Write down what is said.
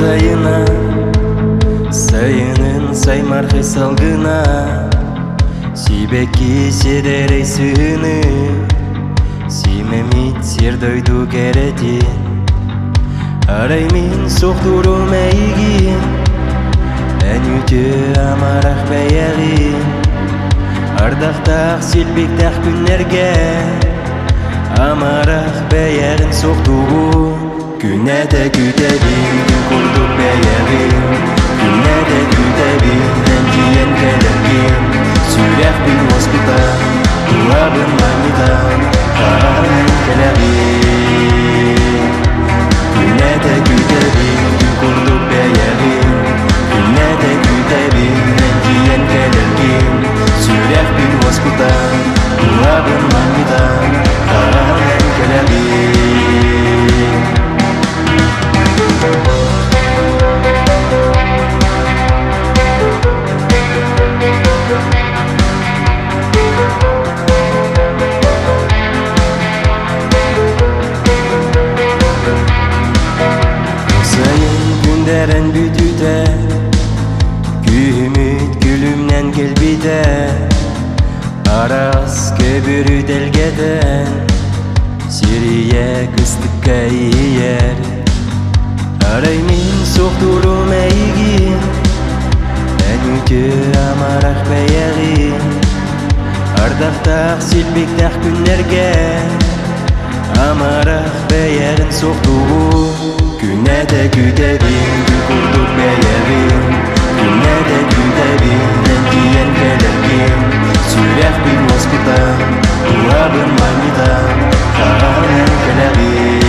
сайына сайынын саймархы салгына сибекки седерей сыны симемит сердойду керетин араймин соқтуру мәйгин әнүті амарақ бәйәғин ардақтақ селбектақ күннерге амарақ бәйәғин соқтуғу күнәді күтәбин күрдік бәйәғин күнәді күтәбин әнкиен кәләргин сүрәқ бин воспитан туабын мамитан қарармен кәләргин күнәді күтәбин күрдік бәйәғин күнәді күтәбин әнкиен кәләргин сүрәқ бин воспитан туабын мамитан қарармен кәләргин Күндерін бүтүтә күйіміт күлімнен келбейді арас көбірі делгеден сирие кыстыққа иер араймин соқтуру мәйгин әнүті амарақ бәйәғин ардақтақ селбектақ күннерге амарақ бәйәғин соқтуғу күнәді күтәбин күрдік бәйәғин күнәді күтәбин әнкиен кәләргин сүрәқ бин воспитан туабын мамитан қарармен кәләргин